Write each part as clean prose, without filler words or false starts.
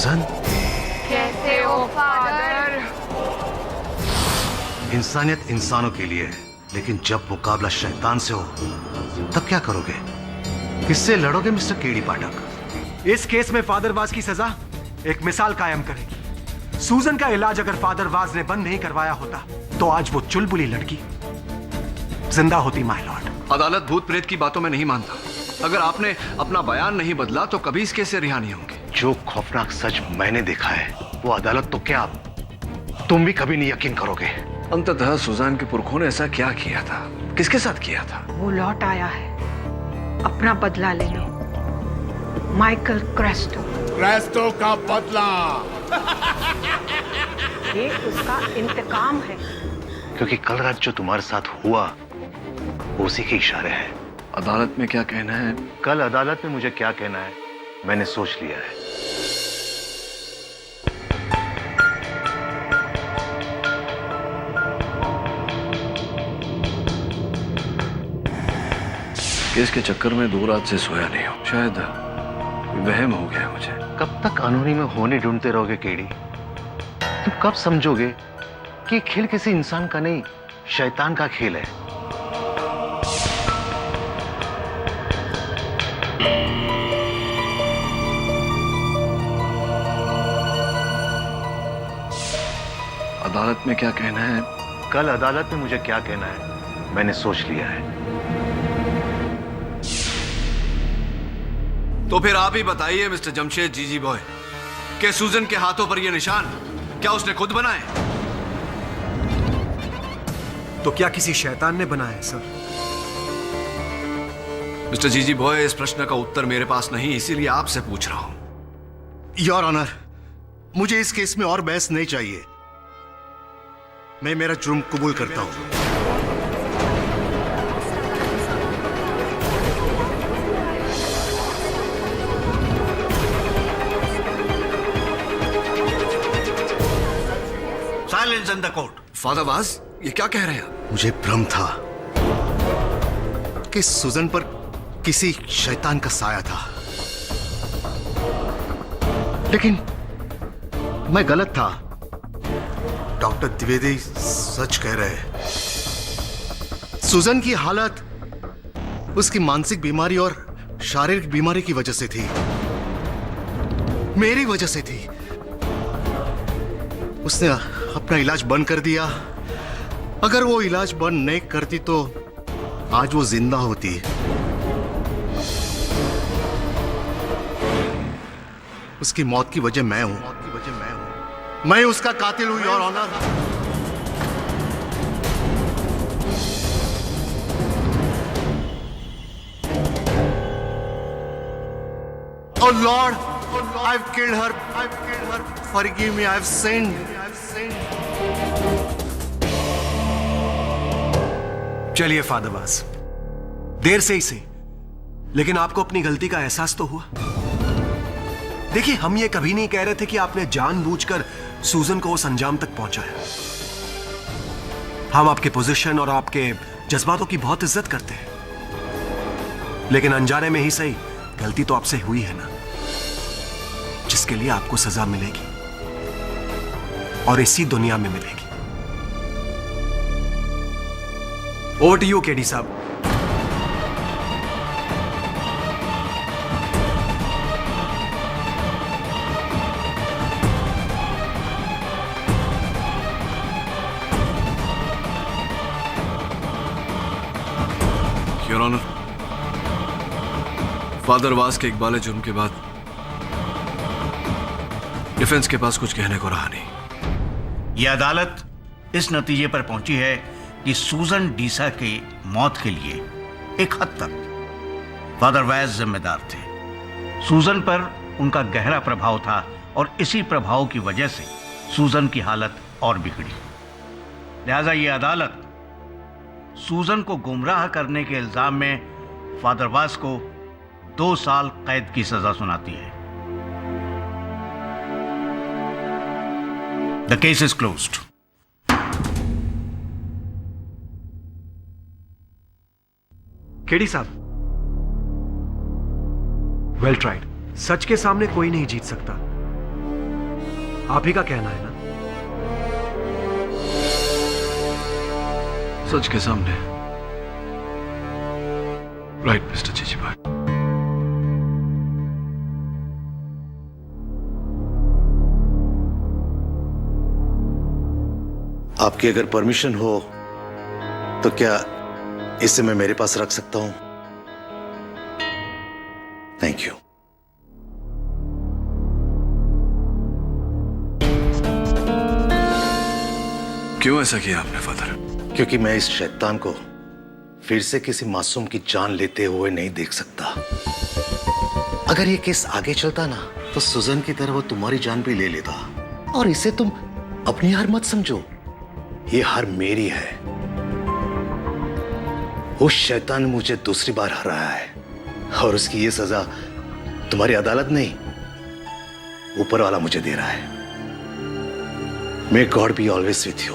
सुजन, कैसे हो फादर? इंसानियत इंसानों के लिए है, लेकिन जब मुकाबला शैतान से हो तब क्या करोगे? किससे लड़ोगे मिस्टर केडी पाठक? इस केस में फादर वाज की सजा एक मिसाल कायम करेगी। सूजन का इलाज अगर फादर वाज ने बंद नहीं करवाया होता तो आज वो चुलबुली लड़की जिंदा होती माय लॉर्ड। अदालत भूत प्रेत की बातों में नहीं मानता। अगर आपने अपना बयान नहीं बदला तो कभी इस केस से रिहा नहीं होंगे। जो खौफनाक सच मैंने देखा है वो अदालत तो क्या तुम भी कभी नहीं यकीन करोगे। अंततः सुजान के पुरखों ने ऐसा क्या किया था? किसके साथ किया था? वो लौट आया है अपना बदला लेने। माइकल क्रेस्टो का बदला। ये उसका इंतकाम है। क्योंकि कल रात जो तुम्हारे साथ हुआ वो उसी के इशारे हैं। अदालत में क्या कहना है? कल अदालत में मुझे क्या कहना है मैंने सोच लिया है। केस के चक्कर में 2 रात से सोया नहीं हूं। शायद वहम हो गया मुझे। कब तक कानूनी में होने ढूंढते रहोगे केडी? तुम कब समझोगे कि खेल किसी इंसान का नहीं शैतान का खेल है? अदालत में क्या कहना है? कल अदालत में मुझे क्या कहना है मैंने सोच लिया है। तो फिर आप ही बताइए मिस्टर जमशेद जीजी बॉय, कि सूजन के हाथों पर ये निशान क्या उसने खुद बनाए? तो क्या किसी शैतान ने बनाया है सर? मिस्टर जीजी बॉय, इस प्रश्न का उत्तर मेरे पास नहीं, इसीलिए आपसे पूछ रहा हूं। योर ऑनर, मुझे इस केस में और बहस नहीं चाहिए। मैं मेरा जुर्म कबूल करता हूं। Silence in the court. Father was, ये क्या कह रहे हैं आप? मुझे भ्रम था कि सुजन पर किसी शैतान का साया था, लेकिन मैं गलत था। डॉक्टर द्विवेदी सच कह रहे हैं। सुजन की हालत उसकी मानसिक बीमारी और शारीरिक बीमारी की वजह से थी, मेरी वजह से थी। उसने अपना इलाज बंद कर दिया। अगर वो इलाज बंद नहीं करती तो आज वो जिंदा होती। उसकी मौत की वजह मैं हूं। मैं उसका कातिल हूं your honour. Oh Lord, I've killed her. Forgive me, I've sinned. चलिए फादर वाज, देर से ही सही, लेकिन आपको अपनी गलती का एहसास तो हुआ। देखिए, हम ये कभी नहीं कह रहे थे कि आपने जानबूझकर सूजन को उस अंजाम तक पहुंचाया। हम आपके पोजीशन और आपके जज्बातों की बहुत इज्जत करते हैं, लेकिन अनजाने में ही सही गलती तो आपसे हुई है ना, जिसके लिए आपको सजा मिलेगी और इसी दुनिया में मिलेगी। ओवर टू यू केडी साहब। योर ऑनर, फादर वास के इकबाल जुर्म के बाद डिफेंस के पास कुछ कहने को रहा नहीं। यह अदालत इस नतीजे पर पहुंची है कि सूजन डीसा की मौत के लिए एक हद तक फादर वाज जिम्मेदार थे। सूजन पर उनका गहरा प्रभाव था और इसी प्रभाव की वजह से सूजन की हालत और बिगड़ी। लिहाजा यह अदालत सूजन को गुमराह करने के इल्जाम में फादर वास को 2 साल कैद की सजा सुनाती है। The case is closed. KD साहब, वेल ट्राइड। सच के सामने कोई नहीं जीत सकता, आप ही का कहना है ना? सच के सामने। राइट मिस्टर जीजी भाई। आपकी अगर परमिशन हो तो क्या इसे मैं मेरे पास रख सकता हूं? Thank you. क्यों ऐसा किया आपने फादर? क्योंकि मैं इस शैतान को फिर से किसी मासूम की जान लेते हुए नहीं देख सकता। अगर ये केस आगे चलता ना तो सुजन की तरह वो तुम्हारी जान भी ले लेता। और इसे तुम अपनी हार मत समझो, ये हार मेरी है। उस शैतान ने मुझे दूसरी बार हराया है और उसकी ये सजा तुम्हारी अदालत नहीं, ऊपर वाला मुझे दे रहा है। May God be always with you.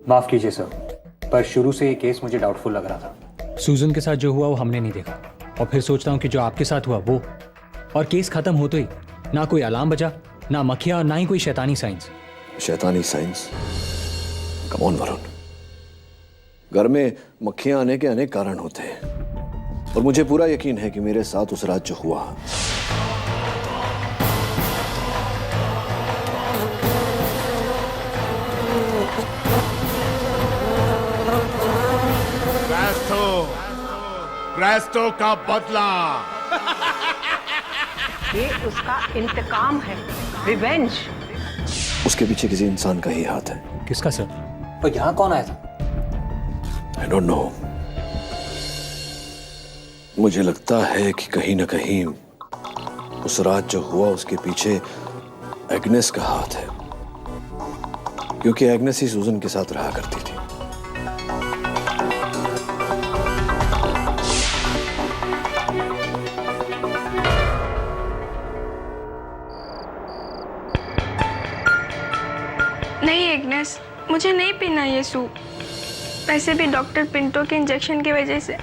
माफ कीजिए सर, पर शुरू से ये केस मुझे डाउटफुल लग रहा था। सूजन के साथ जो हुआ वो हमने नहीं देखा, और फिर सोचता हूँ कि जो आपके साथ हुआ वो, और केस खत्म होते ही ना कोई अलार्म बजा, ना मक्खियां, और ना ही कोई शैतानी साइंस। शैतानी साइंस? कम ऑन वरुण, घर में मक्खियां आने के अनेक कारण होते हैं और मुझे पूरा यकीन है कि मेरे साथ उस रात जो हुआ, क्रेस्टो का बदला। ये उसका इंतकाम है, रिवेंज। उसके पीछे किसी इंसान का ही हाथ है। किसका सर? और यहाँ कौन आया था? I don't know. मुझे लगता है कि कहीं ना कहीं उस रात जो हुआ उसके पीछे एग्नेस का हाथ है, क्योंकि एग्नेस ही सूजन के साथ रहा करती थी। नहीं एग्नेस, मुझे नहीं पीना ये सूप। वैसे भी डॉक्टर पिंटो के इंजेक्शन की वजह से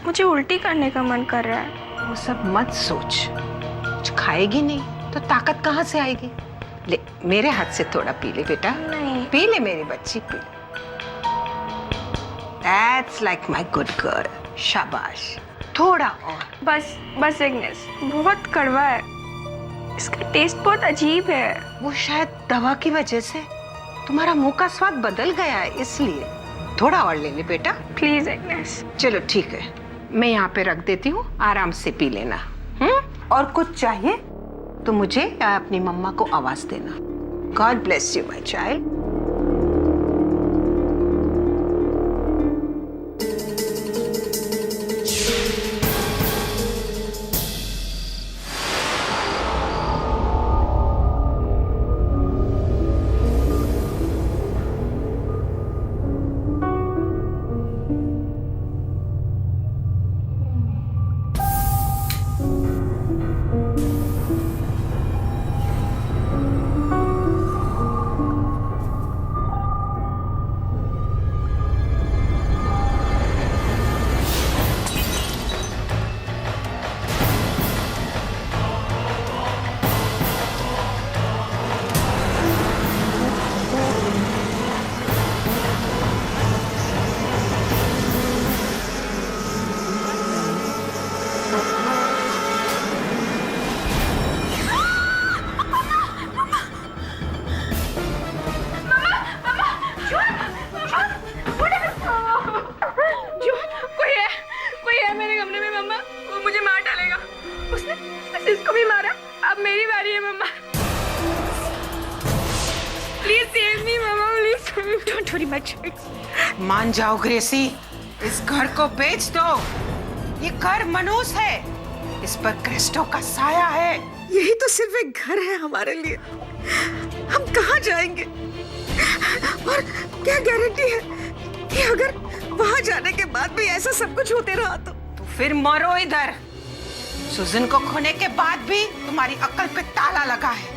मुझे उल्टी करने का मन कर रहा है। वो सब मत सोच, कुछ खाएगी नहीं तो ताकत कहाँ से आएगी? ले मेरे हाथ से थोड़ा पी ले बेटा। नहीं। पी ले मेरी बच्ची, P. That's like my good girl। शाबाश, थोड़ा और। बस बस एग्नेस, बहुत कड़वा है, इसका टेस्ट बहुत अजीब है। वो शायद दवा की वजह से तुम्हारा मुंह का स्वाद बदल गया है, इसलिए थोड़ा और ले ले बेटा। Please Agnes. चलो ठीक है, मैं यहाँ पे रख देती हूँ, आराम से पी लेना। और कुछ चाहिए तो मुझे या अपनी मम्मा को आवाज देना। God bless you my child. इसको भी मारा, अब मेरी बारी है mamma. Please save me mamma, please. Don't worry my child. मान जाओ ग्रेसी, इस घर को बेच दो। ये घर मनूस है, इस पर क्रिस्टो का साया है। यही तो सिर्फ एक घर है हमारे लिए, हम कहाँ जाएंगे? और क्या गारंटी है कि अगर वहां जाने के बाद भी ऐसा सब कुछ होते रहा तो फिर मरो इधर। सुजन को खोने के बाद भी तुम्हारी अक्ल पे ताला लगा है।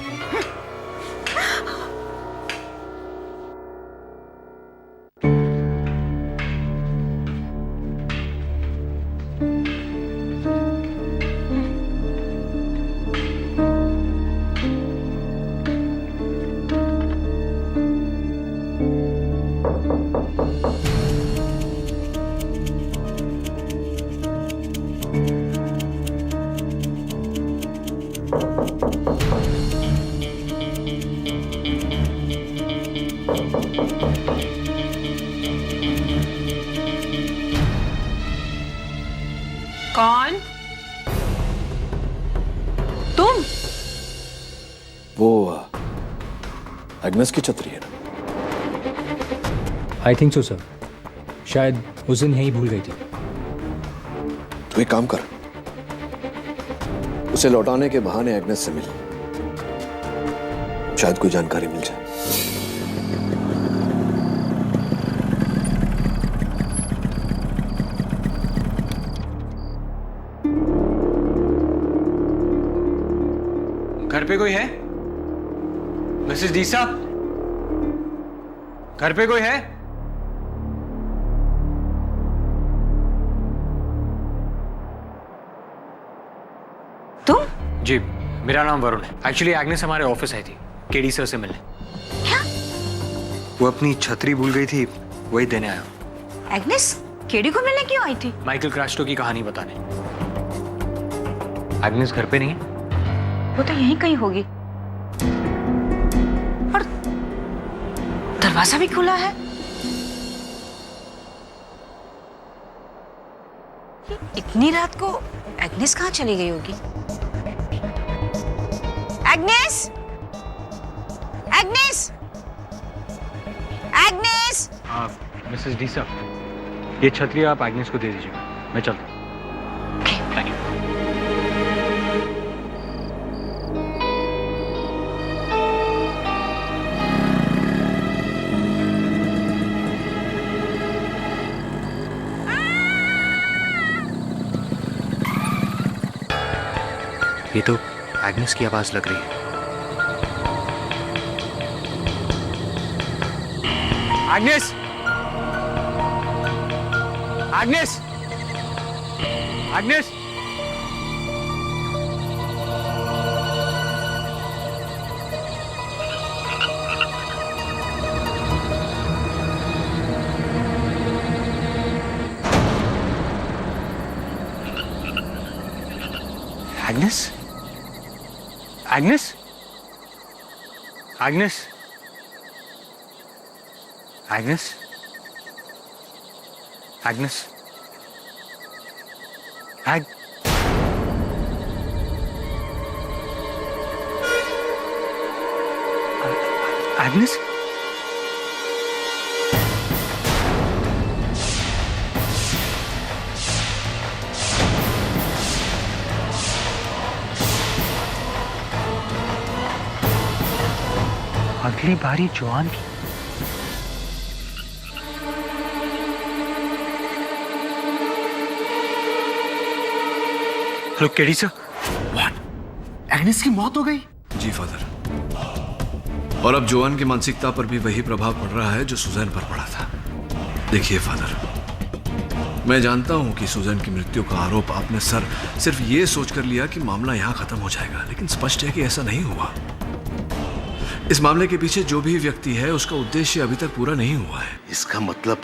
कौन? तुम? वो एग्नेस की छतरी है ना? आई थिंक सो सर, शायद उस दिन यहीं भूल गई थी। तू एक काम कर, उसे लौटाने के बहाने एग्नेस से मिल, शायद कोई जानकारी मिल जाए। घर पे कोई है? मिसेस डीसा, घर पे कोई है? तुम? जी, मेरा नाम वरुण है। एक्चुअली एग्नेस हमारे ऑफिस आई थी केडी सर से मिलने। क्या? वो अपनी छतरी भूल गई थी, वही देने आया। एग्नेस केडी को मिलने क्यों आई थी? माइकल क्रास्टो की कहानी बताने। एग्नेस घर पे नहीं है? वो तो यहीं कहीं होगी। और दरवाजा भी खुला है। इतनी रात को एग्नेस कहाँ चली गई होगी? एग्नेस! एग्नेस! एग्नेस! मिसेस डीसा, ये छतरी आप एग्नेस को दे दीजिएगा, मैं चलता हूँ। Thank you. ये तो एग्नेस की आवाज लग रही है। Agnes! Agnes! Agnes! Agnes? Agnes? Agnes? Agnes? Agnes? Agnes? अगली बारी जॉन की। Hello KD sir. एग्नेस की मौत हो गई? जी फादर, और अब जोआन की मानसिकता पर भी वही प्रभाव पड़ रहा है जो सुजैन पर पड़ा था। देखिए फादर, मैं जानता हूं कि सुजैन की मृत्यु का आरोप आपने सिर्फ ये सोचकर लिया कि मामला यहां खत्म हो जाएगा, लेकिन स्पष्ट है कि ऐसा नहीं हुआ। इस मामले के पीछे जो भी व्यक्ति है उसका उद्देश्य अभी तक पूरा नहीं हुआ है। इसका मतलब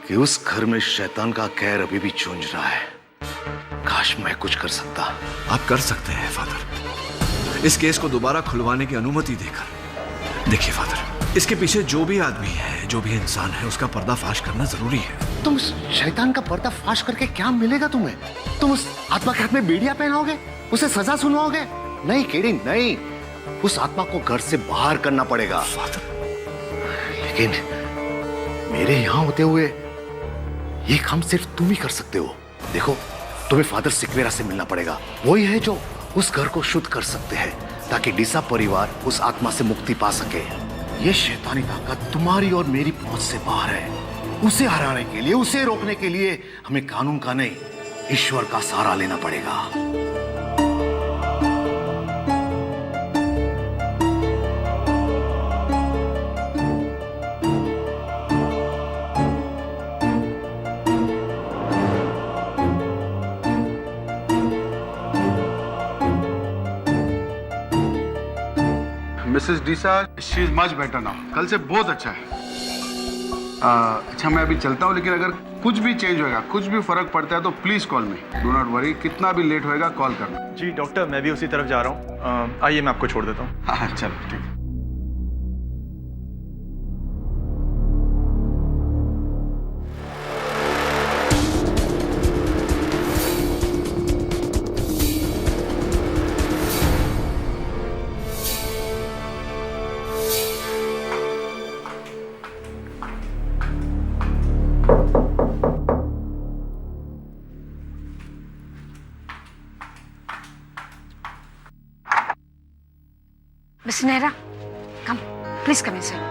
कि उस घर में शैतान का कहर अभी भी चूंज रहा है। काश मैं कुछ कर सकता। आप कर सकते हैं फादर, इस केस को दोबारा खुलवाने की अनुमति देकर। देखिए फादर, इसके पीछे जो भी आदमी है, जो भी इंसान है, उसका पर्दाफाश करना जरूरी है। तुम उस शैतान का पर्दाफाश करके क्या मिलेगा तुम्हें? तुम उस आत्मा के हाथ में बेड़ियां पहनाओगे, उसे सजा सुनवाओगे? नहीं केडी, नहीं। उस आत्मा को घर से बाहर करना पड़ेगा। फादर, लेकिन मेरे यहां होते हुए ये काम सिर्फ तुम ही कर सकते हो। देखो, तुम्हें फादर सिक्वेरा से मिलना पड़ेगा। वही है जो उस घर को शुद्ध कर सकते हैं, ताकि डीसा परिवार उस आत्मा से मुक्ति पा सके। ये शैतानी ताकत तुम्हारी और मेरी पहुंच से बाहर है। उसे हराने के लिए, उसे रोकने के लिए हमें कानून का नहीं, ईश्वर का सहारा लेना पड़ेगा। Mrs Deesa, she is much better now. कल से बहुत अच्छा है। अच्छा मैं अभी चलता हूँ, लेकिन अगर कुछ भी चेंज होगा, कुछ भी फर्क पड़ता है तो please call me. Do not worry, कितना भी लेट होएगा कॉल करना। जी डॉक्टर, मैं भी उसी तरफ जा रहा हूँ। आइए मैं आपको छोड़ देता हूँ। हाँ चलो ठीक है। Miss Nehra, come please come inside.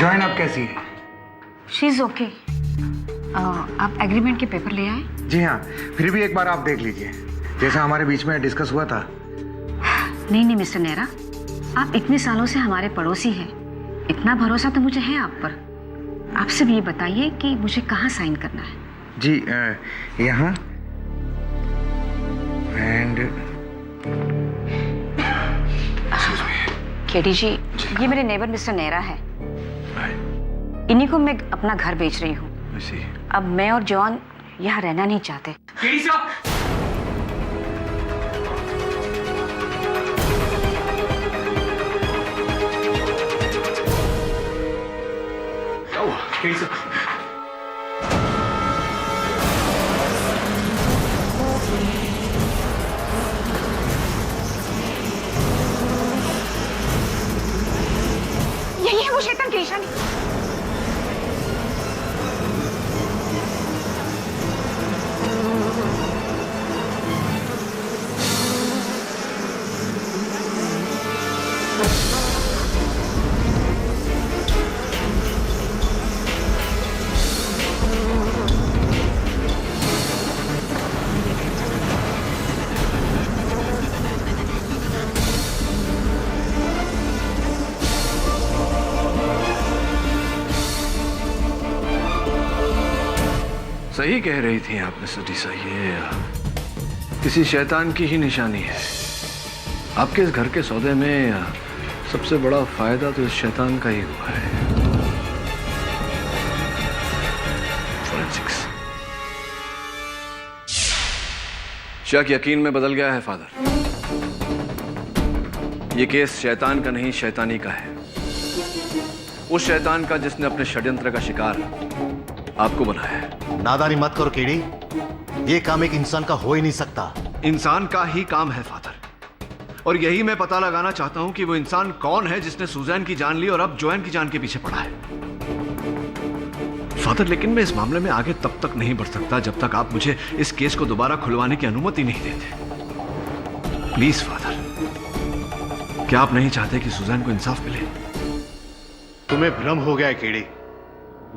Join आप कैसी है? She is okay. आप एग्रीमेंट के पेपर ले आए? जी हाँ, फिर भी एक बार आप देख लीजिए, जैसा हमारे बीच में डिस्कस हुआ था। नहीं मिस्टर नेहरा, आप इतने सालों से हमारे पड़ोसी हैं, इतना भरोसा तो मुझे है आप पर। आप सिर्फ ये बताइए कि मुझे कहाँ साइन करना है। जी यहाँ एंड केडी जी, ये मेरे नेबर मिस्टर नेहरा है। इन्हीं को मैं अपना घर बेच रही हूँ। अब मैं और जॉन यहाँ रहना नहीं चाहते। यही है वो शैतान की निशानी। सही कह रही थी आप मिस्टर डीसा, ये किसी शैतान की ही निशानी है। आपके इस घर के सौदे में सबसे बड़ा फायदा तो इस शैतान का ही हुआ है। फोरेंसिक्स। शक यकीन में बदल गया है फादर। ये केस शैतान का नहीं, शैतानी का है। उस शैतान का जिसने अपने षड्यंत्र का शिकार आपको बनाया है। नादानी मत करो केडी, ये काम एक इंसान का हो ही नहीं सकता। इंसान का ही काम है फादर, और यही मैं पता लगाना चाहता हूं कि वो इंसान कौन है जिसने सुजैन की जान ली और अब जोएन की जान के पीछे पड़ा है। फादर, लेकिन मैं इस मामले में आगे तब तक नहीं बढ़ सकता जब तक आप मुझे इस केस को दोबारा खुलवाने की अनुमति नहीं देते। प्लीज फादर, क्या आप नहीं चाहते कि सुजैन को इंसाफ मिले? तुम्हें भ्रम हो गया है केडी।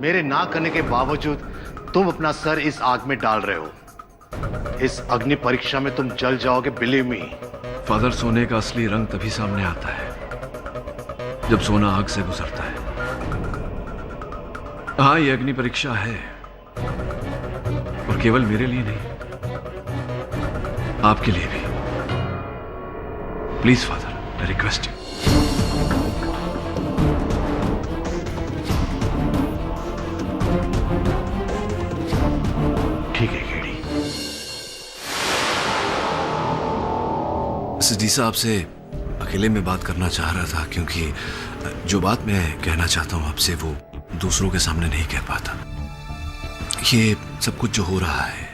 मेरे ना करने के बावजूद तुम अपना सर इस आग में डाल रहे हो। इस अग्नि परीक्षा में तुम जल जाओगे, बिलीव मी। फादर, सोने का असली रंग तभी सामने आता है जब सोना आग से गुजरता है। हाँ, ये अग्नि परीक्षा है, और केवल मेरे लिए नहीं, आपके लिए भी। Please father, I request you. ठीक है केडी। डीसा, आपसे अकेले में बात करना चाह रहा था, क्योंकि जो बात मैं कहना चाहता हूं आपसे वो दूसरों के सामने नहीं कह पाता। ये सब कुछ जो हो रहा है,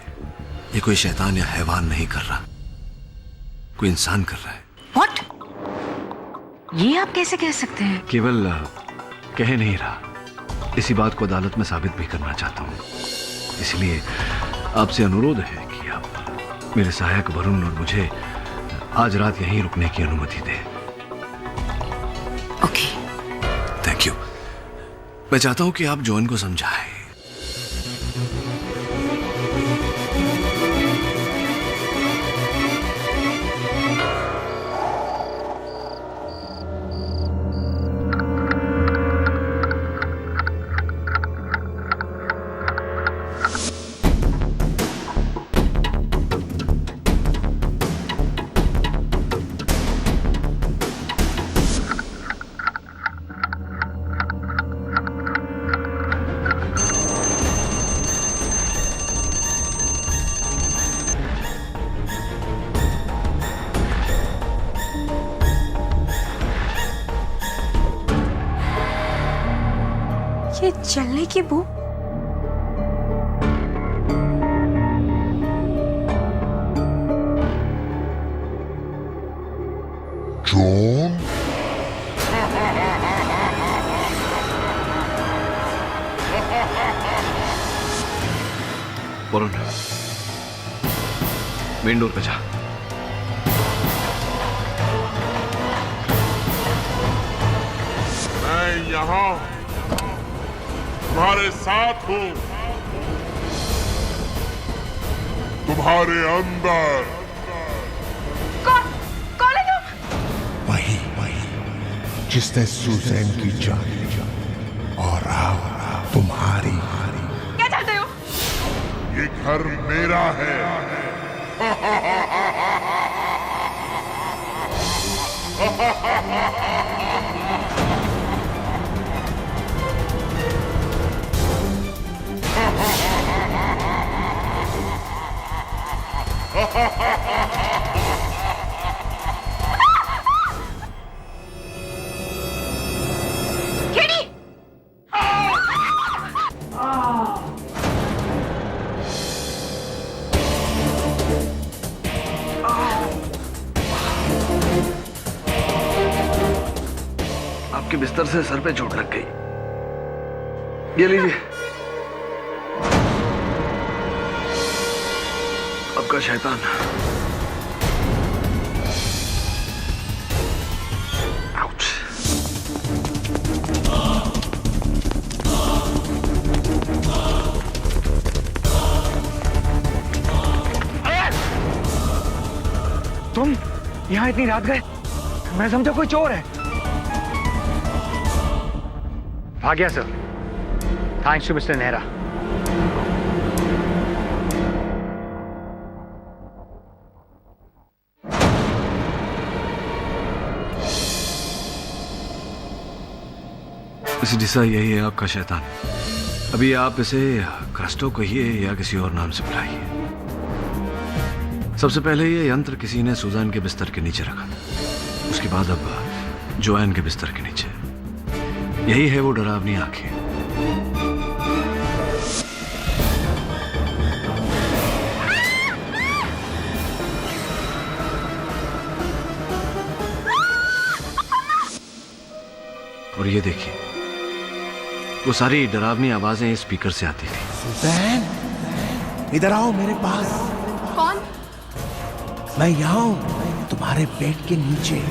ये कोई शैतान या हैवान नहीं कर रहा, कोई इंसान कर रहा है। What? ये आप कैसे कह सकते हैं? केवल कह नहीं रहा, इसी बात को अदालत में साबित भी करना चाहता हूं। इसलिए आपसे अनुरोध है कि आप मेरे सहायक वरुण और मुझे आज रात यहीं रुकने की अनुमति दें। ओके। Thank you. मैं चाहता हूं कि आप जॉन को समझाएं। ये जलने की बू। जॉन, वरुण, मेन डोर पे जा। मैं यहाँ तुम्हारे साथ हूँ, तुम्हारे अंदर। कौन है तुम? वही जिसने सुजैन की जान ली और अब तुम्हारी। क्या चाहते हो? ये घर मेरा है। केडी! आपके बिस्तर से सर पे चोट लग गई। ये लीजिए, आपका शैतान। आउच। तुम यहाँ इतनी रात गए? मैं समझा कोई चोर है। आ गया sir. Thanks to mister Nehra. Mister डिसा, यही है आपका शैतान। अभी आप इसे क्रस्टो कहिए या किसी और नाम से बुलाइए। सबसे पहले ये यंत्र किसी ने सुजान के बिस्तर के नीचे रखा, उसके बाद अब जोएन के बिस्तर के नीचे। यही है वो डरावनी आंखें। और ये देखिए, वो सारी डरावनी आवाजें इस स्पीकर से आती थी। सुजैन, इधर आओ मेरे पास। कौन? मैं यहाँ हूँ, तुम्हारे बेड के नीचे।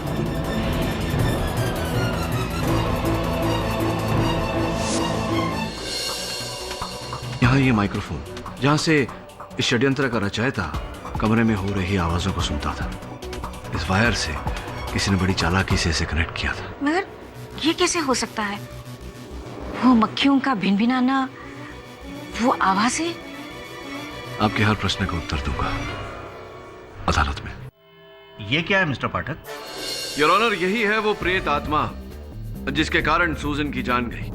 यहाँ ये माइक्रोफोन, जहाँ से इस षड्यंत्र का रचयिता कमरे में हो रही आवाजों को सुनता था। इस वायर से किसी ने बड़ी चालाकी से इसे कनेक्ट किया था। मगर ये कैसे हो सकता है? वो मक्खियों का भिनभिनाना, वो आवाजें। आपके हर प्रश्न का उत्तर दूंगा अदालत में। ये क्या है मिस्टर पाठक? योर ऑनर, यही है वो प्रेत आत्मा जिसके कारण सूजन की जान गई।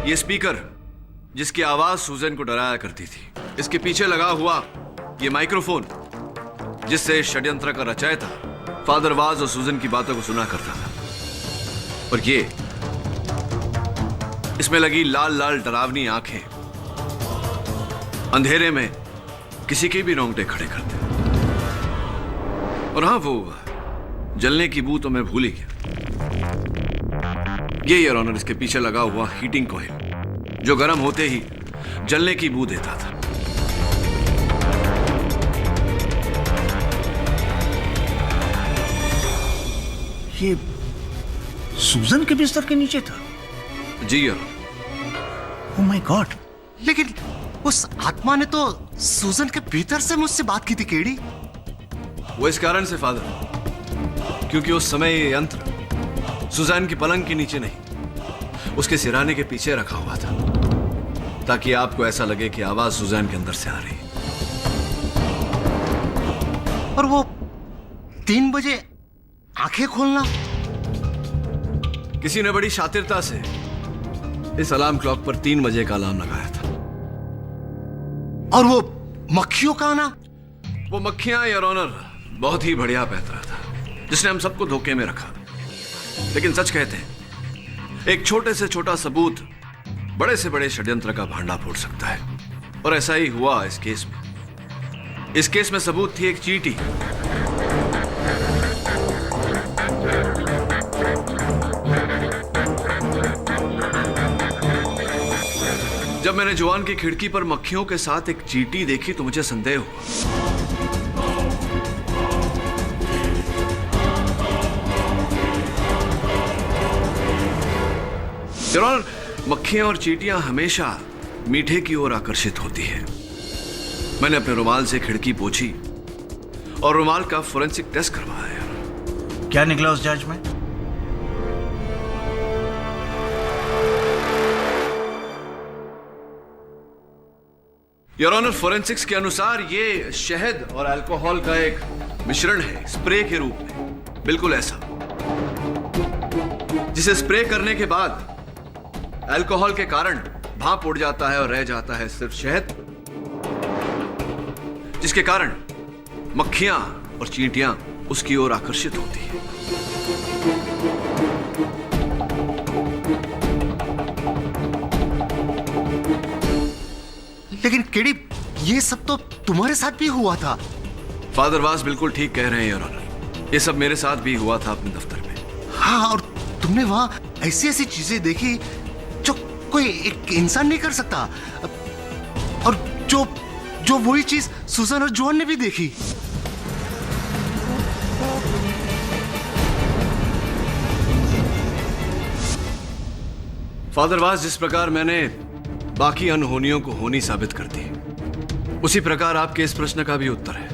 ये स्पीकर जिसकी आवाज सूजन को डराया करती थी, इसके पीछे लगा हुआ ये माइक्रोफोन जिससे षड्यंत्र का रचयिता फादर वाज और सूजन की बातों को सुना करता था, और ये इसमें लगी लाल लाल डरावनी आंखें अंधेरे में किसी के भी रोंगटे खड़े करते। और हाँ, वो जलने की बू तो मैं भूल ही गया। ये योर ऑनर इसके पीछे लगा हुआ हीटिंग कॉइल जो गर्म होते ही जलने की बू देता था। ये सूजन के बिस्तर के नीचे था? जी your honour. Oh my God! लेकिन उस आत्मा ने तो सूजन के भीतर से मुझसे बात की थी केडी। वो इस कारण से फादर, क्योंकि उस समय ये यंत्र सुजैन की पलंग के नीचे नहीं, उसके सिराने के पीछे रखा हुआ था, ताकि आपको ऐसा लगे कि आवाज सुजैन के अंदर से आ रही है। और वो 3 बजे आंखें खोलना, किसी ने बड़ी शातिरता से इस अलार्म क्लॉक पर 3 बजे का अलार्म लगाया था। और वो मक्खियों का आना, वो मक्खियां योर ऑनर बहुत ही बढ़िया पैतरा था जिसने हम सबको धोखे में रखा। लेकिन सच कहते हैं, एक छोटे से छोटा सबूत बड़े से बड़े षड्यंत्र का भांडा फोड़ सकता है, और ऐसा ही हुआ इस केस में। इस केस में सबूत थी एक चींटी। जब मैंने जोआन की खिड़की पर मक्खियों के साथ एक चींटी देखी तो मुझे संदेह हुआ। मक्खियां और चींटियां हमेशा मीठे की ओर आकर्षित होती है। मैंने अपने रुमाल से खिड़की पोंछी और रुमाल का फोरेंसिक टेस्ट करवाया। क्या निकला उस जांच में? योर ऑनर, फोरेंसिक्स के अनुसार ये शहद और अल्कोहल का एक मिश्रण है, स्प्रे के रूप में, बिल्कुल ऐसा जिसे स्प्रे करने के बाद अल्कोहल के कारण भाप उड़ जाता है और रह जाता है सिर्फ शहद, जिसके कारण मक्खियां और चींटियां उसकी ओर आकर्षित होती हैं। लेकिन केडी, ये सब तो तुम्हारे साथ भी हुआ था। फादर वास बिल्कुल ठीक कह रहे हैं योर ऑनर, ये सब मेरे साथ भी हुआ था अपने दफ्तर में। हाँ, और तुमने वहां ऐसी ऐसी चीजें देखी जो कोई एक इंसान नहीं कर सकता, और जो वही चीज सुजन और जोआन ने भी देखी। फादर वास, जिस प्रकार मैंने बाकी अनहोनियों को होनी साबित कर दी, उसी प्रकार आपके इस प्रश्न का भी उत्तर है।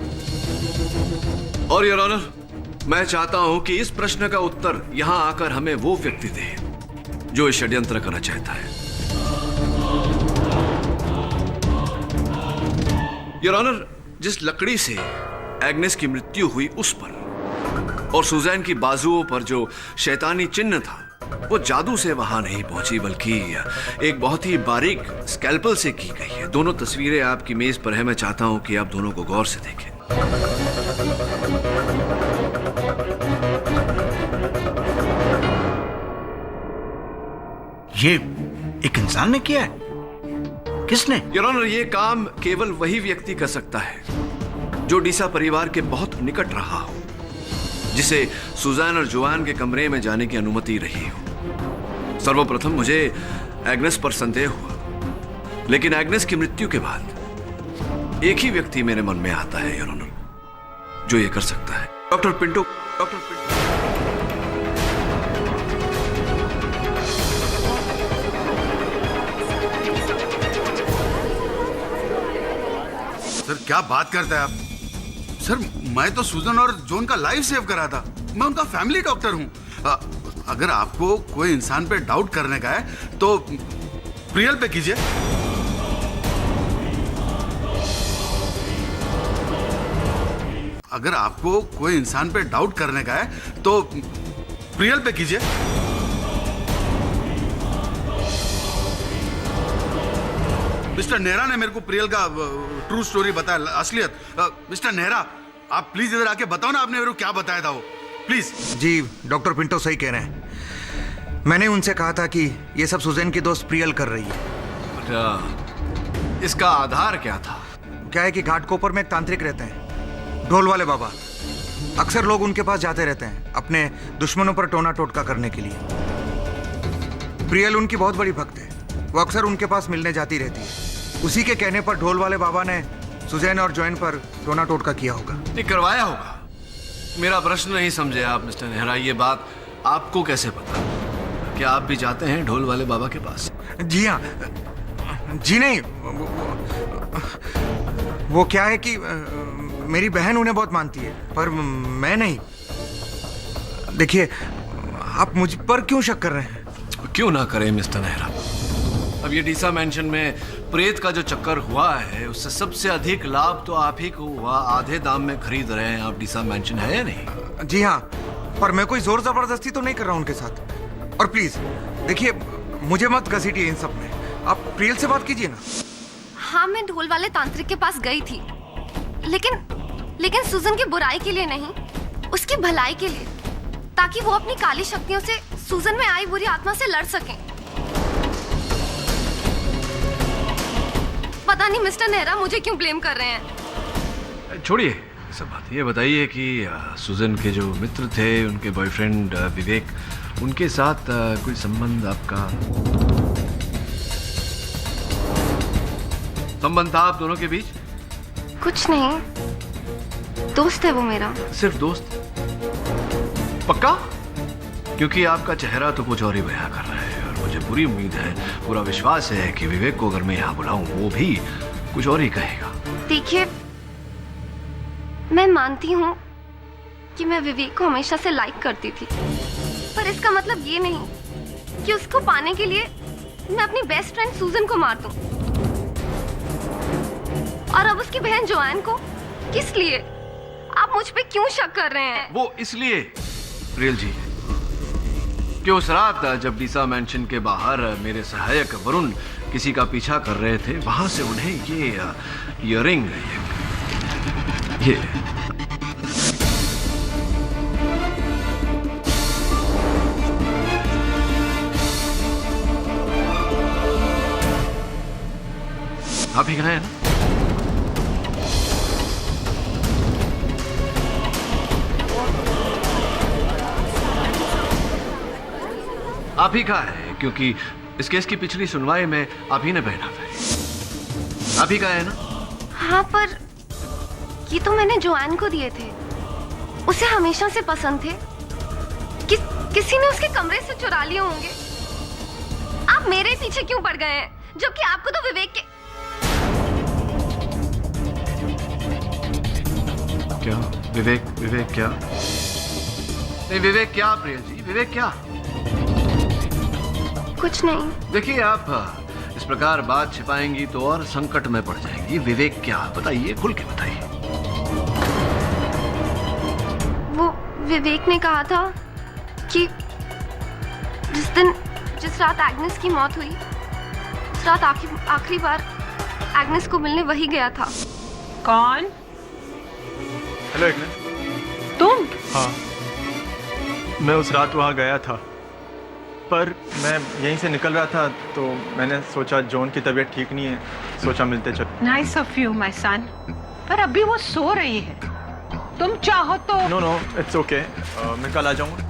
और योर ऑनर, मैं चाहता हूं कि इस प्रश्न का उत्तर यहां आकर हमें वो व्यक्ति दे जो इस षड्यंत्र करना चाहता है। योर ऑनर, जिस लकड़ी से एग्नेस की मृत्यु हुई उस पर और सुजैन की बाजुओं पर जो शैतानी चिन्ह था, वो जादू से वहां नहीं पहुंची बल्कि एक बहुत ही बारीक स्कैल्पल से की गई है। दोनों तस्वीरें आपकी मेज पर है, मैं चाहता हूं कि आप दोनों को गौर से देखें। ये एक इंसान ने किया है? किसने? योर ऑनर, ये काम केवल वही व्यक्ति कर सकता है जो डीसा परिवार के बहुत निकट रहा हो, जिसे सुजैन और जोआन के कमरे में जाने की अनुमति रही हो। सर्वप्रथम मुझे एग्नेस पर संदेह हुआ, लेकिन एग्नेस की मृत्यु के बाद एक ही व्यक्ति मेरे मन में आता है योर ऑनर, जो ये कर सकता है। Doctor Pinto. सर, क्या बात करते हैं आप? सर, मैं तो सुजन और जोन का लाइफ सेव करा था। मैं उनका फैमिली डॉक्टर हूं। अगर आपको कोई इंसान पे डाउट करने का है तो प्रियल पे कीजिए। अगर आपको कोई इंसान पे डाउट करने का है तो प्रियल पे कीजिए। मिस्टर नेहरा ने मेरे को प्रियल का ट्रू स्टोरी बताया, असलियत। मिस्टर नेहरा, आप प्लीज इधर आके बताओ ना, आपने मेरे को क्या बताया था वो, प्लीज। जी, डॉक्टर पिंटो सही कह रहे हैं। मैंने उनसे कहा था कि ये सब सुजैन की दोस्त प्रियल कर रही है। अच्छा, इसका आधार क्या था? क्या है कि घाटकोपर में एक तांत्रिक रहते हैं, ढोल वाले बाबा। अक्सर लोग उनके पास जाते रहते हैं अपने दुश्मनों पर टोना टोटका करने के लिए। प्रियल उनकी बहुत बड़ी भक्त है, वो अक्सर उनके पास मिलने जाती रहती है। उसी के कहने पर ढोल वाले बाबा ने सुजैन और जोएन पर टोना टोटका किया होगा। ये करवाया होगा। मेरा प्रश्न नहीं समझे आप मिस्टर नेहरा, ये बात आपको कैसे पता? क्या आप भी जाते हैं ढोल वाले बाबा के पास? जी हाँ। जी नहीं, वो क्या है कि मेरी बहन उन्हें बहुत मानती है, पर मैं नहीं। देखिए, आप मुझ पर क्यों शक कर रहे हैं? क्यों ना करें मिस्टर नेहरा। अब ये डीसा मेंशन में प्रेत का जो चक्कर हुआ है, उससे सबसे अधिक लाभ तो आप ही को हुआ। आधे दाम में खरीद रहे हैं आप डीसा मेंशन, है या नहीं? जी हाँ, पर मैं कोई जोर जबरदस्ती तो नहीं कर रहा हूँ उनके साथ। और प्लीज देखिए, मुझे मत घसीटिए इन सब में। आप प्रियल से बात कीजिए ना। हाँ, मैं ढोल वाले तांत्रिक के पास गई थी, लेकिन सुजन की बुराई के लिए नहीं, उसकी भलाई के लिए, ताकि वो अपनी काली शक्तियों से सुजन में आई बुरी आत्मा से लड़ सकें। पता नहीं मिस्टर नेहरा मुझे क्यों ब्लेम कर रहे हैं। छोड़िए सब बात, ये बताइए कि सुजन के जो मित्र थे, उनके बॉयफ्रेंड विवेक, उनके साथ कोई संबंध आपका? संबंध था आप दोनों के बीच? कुछ नहीं, दोस्त है वो मेरा। सिर्फ दोस्त? पक्का? क्योंकि आपका चेहरा तो कुछ और ही बयां कर रहा है, और मुझे पूरी उम्मीद है, पूरा विश्वास है कि विवेक को अगर मैं यहाँ बुलाऊं वो भी कुछ और ही कहेगा। देखिए, मैं मानती हूँ कि मैं विवेक को हमेशा से लाइक करती थी, पर इसका मतलब ये नहीं कि उसको पाने के लिए मैं अपनी बेस्ट फ्रेंड सूजन को मार दूं। और अब उसकी बहन जोआन को किस लिए? आप मुझ पे क्यों शक कर रहे हैं? वो इसलिए प्रियल जी कि उस रात जब डीसा मैंशन के बाहर मेरे सहायक वरुण किसी का पीछा कर रहे थे, वहां से उन्हें ये इयररिंग, ये आप ही कहा है ना? आप ही कहा है, क्योंकि इस केस की पिछली सुनवाई में आप ही ने पहना था। आप ही कहा है ना? हाँ, पर ये तो मैंने जोआन को दिए थे, उसे हमेशा से पसंद थे। किसी ने उसके कमरे से चुरा लिए होंगे। आप मेरे पीछे क्यों पड़ गए हैं, जबकि आपको तो विवेक के... क्या विवेक क्या? नहीं, विवेक क्या प्रियल जी, विवेक क्या? कुछ नहीं। देखिए, आप इस प्रकार बात छिपाएंगी तो और संकट में पड़ जाएंगी। विवेक क्या, बताइए, खुल के बताइए। वो विवेक ने कहा था कि जिस रात एग्नेस की मौत हुई, उस रात आखिरी बार एग्नेस को मिलने वही गया था। कौन? Hello Agnes. तुम? हाँ, मैं उस रात वहाँ गया था, पर मैं यहीं से निकल रहा था तो मैंने सोचा जॉन की तबीयत ठीक नहीं है, सोचा मिलते चल। Nice of you my son, पर अभी वो सो रही है। तुम चाहो तो... नो, इट्स ओके, मैं कल आ जाऊँगा।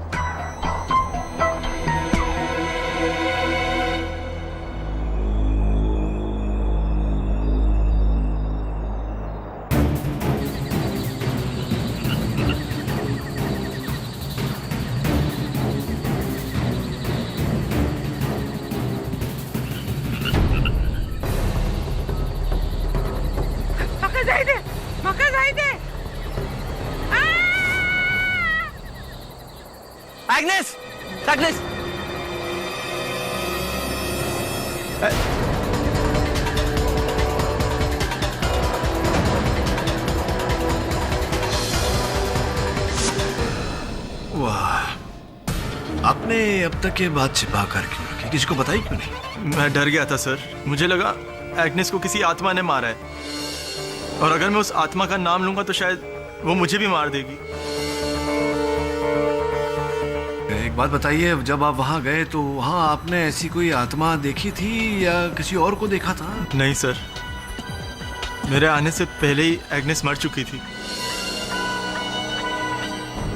एग्नेस! वाह, आपने अब तक ये बात छिपा कर क्यों रखी? किसी को बताई क्यों नहीं? मैं डर गया था सर, मुझे लगा एग्नेस को किसी आत्मा ने मारा है, और अगर मैं उस आत्मा का नाम लूंगा तो शायद वो मुझे भी मार देगी। एक बात बताइए, जब आप वहां गए तो वहां आपने ऐसी कोई आत्मा देखी थी या किसी और को देखा था? नहीं सर, मेरे आने से पहले ही एग्नेस मर चुकी थी।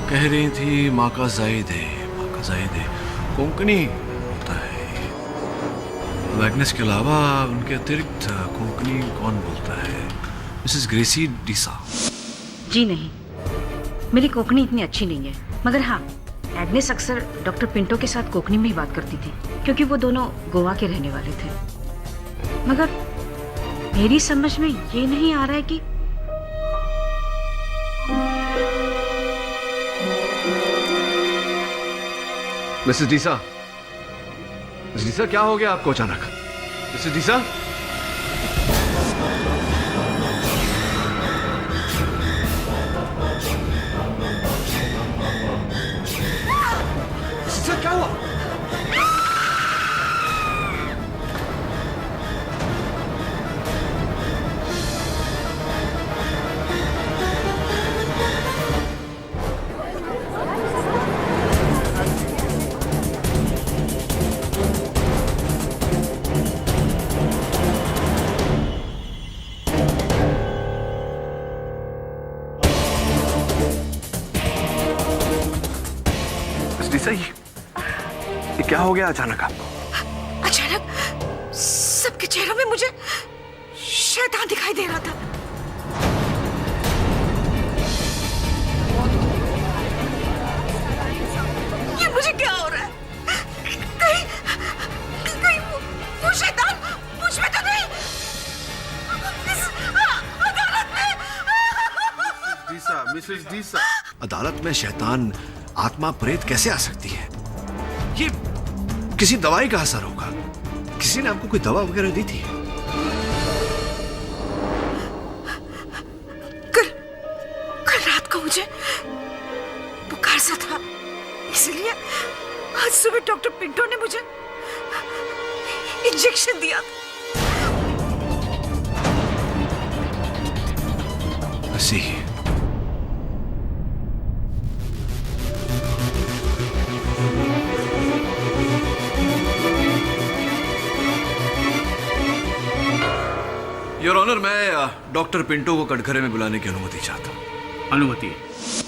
कह रही थी माँ का जायद है, कोंकणी होता है। अब एग्नेस के अलावा उनके अतिरिक्त कोंकणी कौन बोलता है? मिसेस ग्रेसी डीसा। जी नहीं, मेरी कोंकणी इतनी अच्छी नहीं है, मगर हाँ, एग्नेस अक्सर डॉक्टर पिंटो के साथ कोंकणी में ही बात करती थी, क्योंकि वो दोनों गोवा के रहने वाले थे। मगर मेरी समझ में ये नहीं आ रहा है कि मिसेस डीसा, क्या हो गया आपको अचानक? मिसेस डीसा? क्या हुआ? दिशा, ये क्या हो गया अचानक आपको? अचानक सबके चेहरों में मुझे शैतान दिखाई दे रहा था। ये मुझे क्या हो रहा है? कहीं वो शैतान मुझ में तो नहीं? अदालत में डीसा, मिसेस डीसा। अदालत में शैतान आत्मा प्रेत कैसे आ सकती है? ये किसी दवाई का असर होगा। किसी ने आपको कोई दवा वगैरह दी थी? कल रात को मुझे बुखार सा था, इसलिए आज सुबह डॉक्टर पिंटो ने मुझे इंजेक्शन दिया। ऐसी योर ऑनर, मैं डॉक्टर पिंटो को कटघरे में बुलाने की अनुमति चाहता हूँ। अनुमति?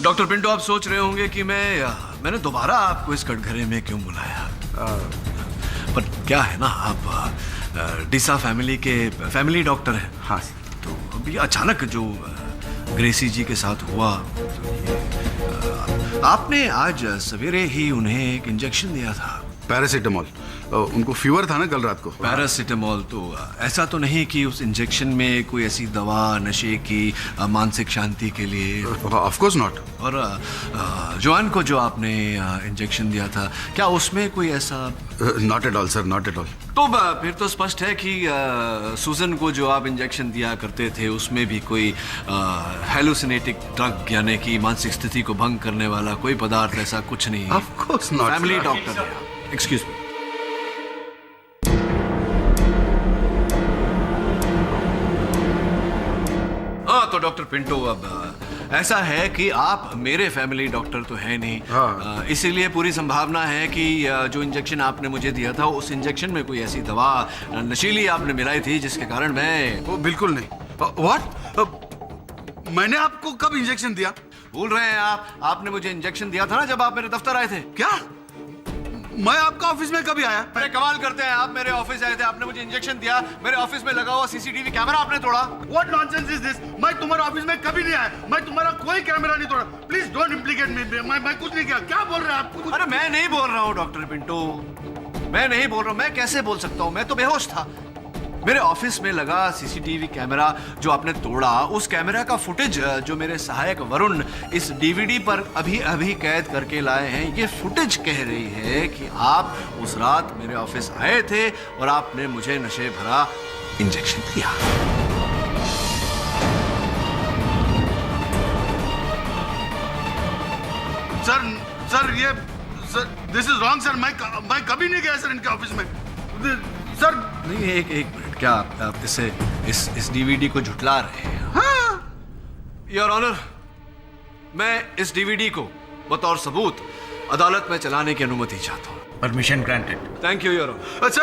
डॉक्टर पिंटो, आप सोच रहे होंगे कि मैंने दोबारा आपको इस कटघरे में क्यों बुलाया। पर क्या है ना, आप डिसा फैमिली के फैमिली डॉक्टर हैं। हाँ। तो अभी अचानक जो ग्रेसी जी के साथ हुआ, तो आपने आज सवेरे ही उन्हें एक इंजेक्शन दिया था। पैरासीटामोल। उनको फीवर था ना कल रात को। पैरासीटामोल? तो ऐसा तो नहीं कि उस इंजेक्शन में कोई ऐसी दवा नशे की मानसिक शांति के लिए? Of course not. और जोआन को जो आपने इंजेक्शन दिया था, क्या उसमें कोई ऐसा? Not at all sir, not at all. तो फिर तो स्पष्ट है कि सुजन को जो आप इंजेक्शन दिया करते थे उसमें भी कोई हेलुसिनेटिक ड्रग यानी कि मानसिक स्थिति को भंग करने वाला कोई पदार्थ ऐसा कुछ नहीं है। Of course not. Family doctor है। Excuse me. हाँ, तो डॉक्टर पिंटो, अब ऐसा है कि आप मेरे फैमिली डॉक्टर तो है नहीं। हाँ। इसीलिए पूरी संभावना है कि जो इंजेक्शन आपने मुझे दिया था उस इंजेक्शन में कोई ऐसी दवा नशीली आपने मिलाई थी जिसके कारण मैं... वो बिल्कुल नहीं। व्हाट? मैंने आपको कब इंजेक्शन दिया? भूल रहे हैं आप? आपने मुझे इंजेक्शन दिया था ना जब आप मेरे दफ्तर आए थे। क्या? मैं आपका ऑफिस में कभी आया? अरे कमाल करते हैं, आप मेरे ऑफिस आए थे, आपने मुझे इंजेक्शन दिया, मेरे ऑफिस में लगा हुआ सीसीटीवी कैमरा आपने तोड़ा। What nonsense is this? मैं तुम्हारे ऑफिस में कभी नहीं आया, मैं तुम्हारा कोई कैमरा नहीं तोड़ा। प्लीज डोंट इम्प्लीकेट मी। मैं कुछ नहीं किया। क्या बोल रहे हैं आप? अरे मैं नहीं बोल रहा हूँ डॉक्टर पिंटो, मैं नहीं बोल रहा हूँ। मैं कैसे बोल सकता हूँ? मैं तो बेहोश था। मेरे ऑफिस में लगा सीसीटीवी कैमरा जो आपने तोड़ा, उस कैमरा का फुटेज जो मेरे सहायक वरुण इस डीवीडी पर अभी अभी कैद करके लाए हैं, ये फुटेज कह रही है कि आप उस रात मेरे ऑफिस आए थे और आपने मुझे नशे भरा इंजेक्शन दिया। सर ये दिस इज रॉन्ग सर। मैं कभी नहीं गया सर इनके ऑफिस में सर। नहीं, एक मिनट, क्या आप इस डीवीडी को झुटला रहे हैं? हाँ। योर ऑनर, मैं इस डीवीडी को बतौर सबूत अदालत में चलाने की अनुमति चाहता हूँ। Permission granted. Thank you your honour.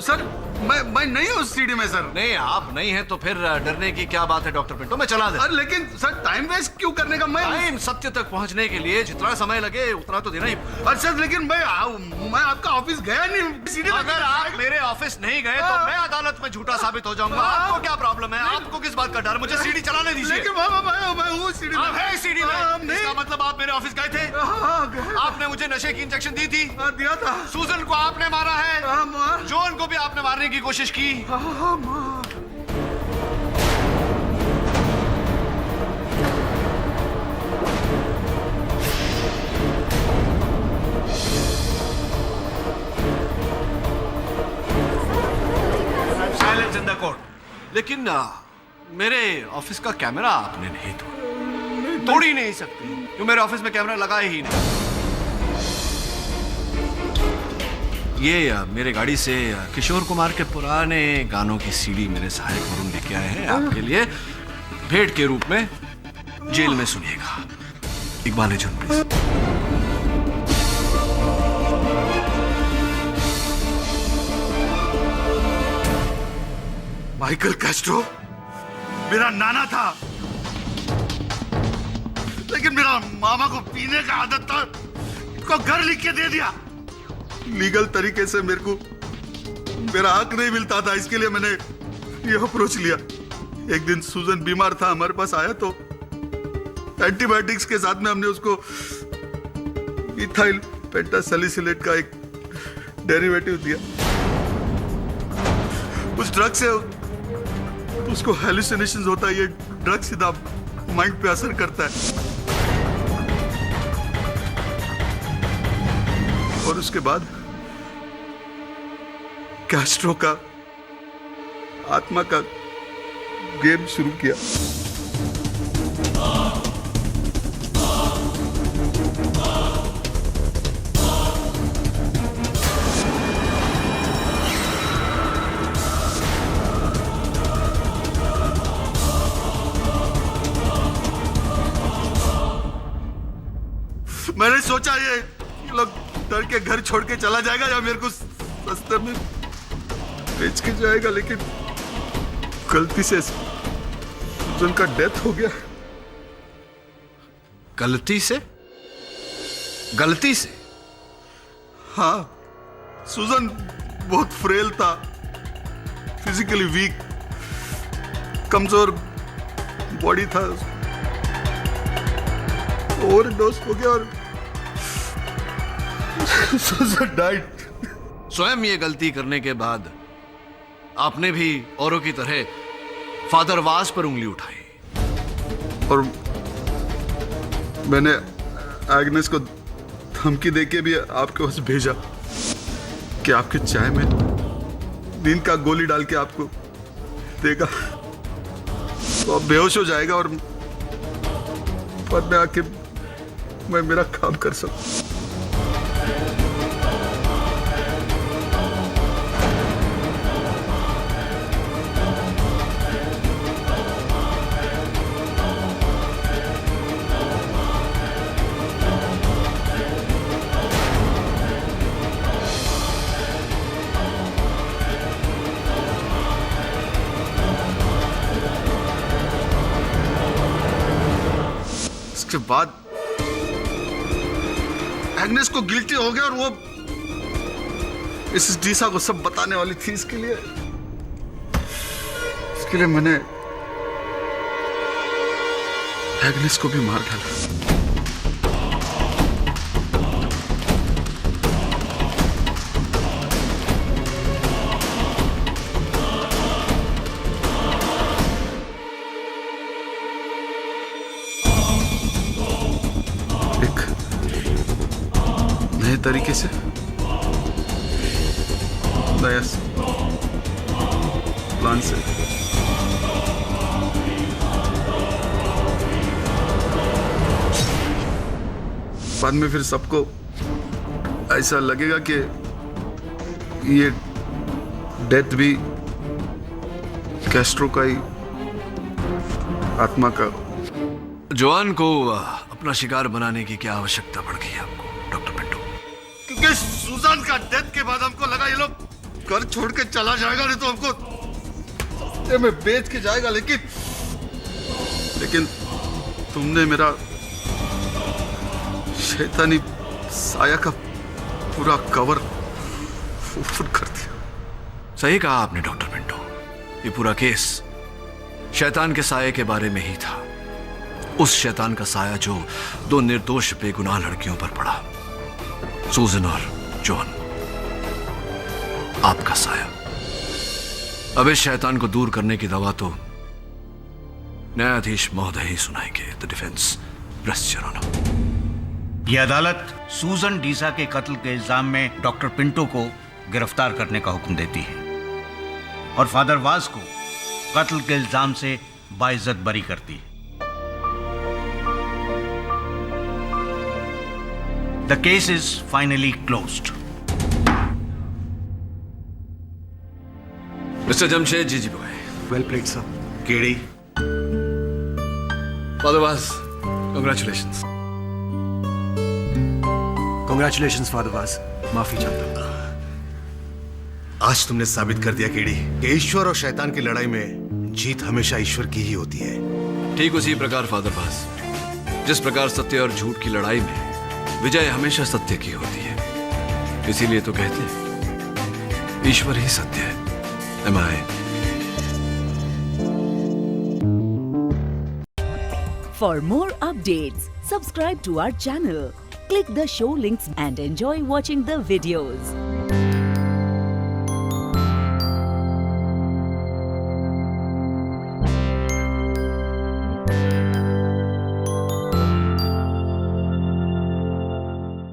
Sir मैं नहीं हूँ उस सीडी में सर। नहीं, आप नहीं हैं तो फिर डरने की क्या बात है डॉक्टर पिंटो, मैं चला दे। अरे लेकिन सर टाइम वेस्ट क्यों करने का? टाइम सत्य तक पहुंचने के लिए जितना समय लगे उतना तो देना ही। अच्छा, लेकिन मैं आपका ऑफिस गया नहीं। सीडी में अगर आप मेरे ऑफिस नहीं गए तो मैं अदालत में झूठा साबित हो जाऊंगा। आपको क्या प्रॉब्लम है? आपको किस बात का डर? मुझे सीडी चलाने दीजिए। मैं हूँ सीडी में। है सीडी में? इसका मतलब आप मेरे ऑफिस गए थे? आपने मुझे नशे की इंजेक्शन दी थी? दिया था। सुजन को आपने मारा है? जॉन को भी आपने मारने की कोशिश की? Silence in the court. लेकिन मेरे ऑफिस का कैमरा आपने नहीं तोड़ ही नहीं सकते, क्यों? मेरे ऑफिस में कैमरा लगा ही नहीं। ये मेरे गाड़ी से किशोर कुमार के पुराने गानों की सीडी मेरे सहायक वरुण लेके आए हैं आपके लिए भेंट के रूप में। जेल में सुनिएगा। इकबाल जुन प्लीज। माइकल कैस्ट्रो मेरा नाना था, लेकिन मेरा मामा को पीने का आदत था। खुद को घर लिख के दे दिया। लीगल तरीके से मेरे को मेरा हक नहीं मिलता था, इसके लिए मैंने ये अप्रोच लिया। एक दिन सूजन बीमार था, हमारे पास आया तो एंटीबायोटिक्स के साथ में हमने उसको इथाइल पेंटासैलिसिलेट का एक डेरिवेटिव दिया। उस ड्रग से उसको हेलुसिनेशंस होता है। ये ड्रग सीधा माइंड पे असर करता है और उसके बाद कैस्ट्रो का आत्मा का गेम शुरू किया। मैंने सोचा ये लोग डर के घर छोड़ के चला जाएगा या मेरे को रास्ते में बेच के जाएगा, लेकिन गलती से सुजन का डेथ हो गया। गलती से? गलती से? हाँ, सुजन बहुत फ्रेल था, फिजिकली वीक, कमजोर बॉडी था, ओवरडोज हो गया और सुजन डाइड। स्वयं ये गलती करने के बाद आपने भी औरों की तरह फादर वास पर उंगली उठाई और मैंने एग्नेस को धमकी देके भी आपके पास भेजा कि आपके चाय में नींद का गोली डाल के आपको देगा तो आप बेहोश हो जाएगा और बाद में आके मैं मेरा काम कर सकूं। इसके बाद एग्नेस को गिल्टी हो गया और वो इस डीसा को सब बताने वाली थी। इसके लिए मैंने एग्नेस को भी मार डाला। नए तरीके से, नया प्लान से। बाद में फिर सबको ऐसा लगेगा कि ये डेथ भी कैस्ट्रो का ही आत्मा का। जोआन को अपना शिकार बनाने की क्या आवश्यकता पड़ गई आपको डॉक्टर पिंटो? क्योंकि सुजान का डेथ के बाद हमको लगा ये लोग घर छोड़ के चला जाएगा, नहीं तो हमको रास्ते में बेच के जाएगा। लेकिन तुमने मेरा शैतानी साया का पूरा कवर ओपन कर दिया। सही कहा आपने डॉक्टर पिंटो, ये पूरा केस शैतान के साये के बारे में ही था। उस शैतान का साया जो दो निर्दोष बेगुनाह लड़कियों पर पड़ा, सूजन और जॉन। आपका साया। अब इस शैतान को दूर करने की दवा तो न्यायाधीश महोदय ही सुनाएंगे। The defence rest your honour. यह अदालत सूजन डीसा के कत्ल के इल्जाम में डॉक्टर पिंटो को गिरफ्तार करने का हुक्म देती है और फादर वास को कत्ल के इल्जाम से बाइज्जत बरी करती है। The case is finally closed. Mister Jamshed ji boy. Well played sir. केड़ी father Vas, congratulations. Congratulations father Vas. माफी चाहता हूं। आज तुमने साबित कर दिया केडी कि ईश्वर और शैतान की लड़ाई में जीत हमेशा ईश्वर की ही होती है। ठीक उसी प्रकार फादर वास, जिस प्रकार सत्य और झूठ की लड़ाई में विजय हमेशा सत्य की होती है, इसीलिए तो कहते हैं ईश्वर ही सत्य है। Am I? For more updates, subscribe to our channel, click the show links and enjoy watching the videos.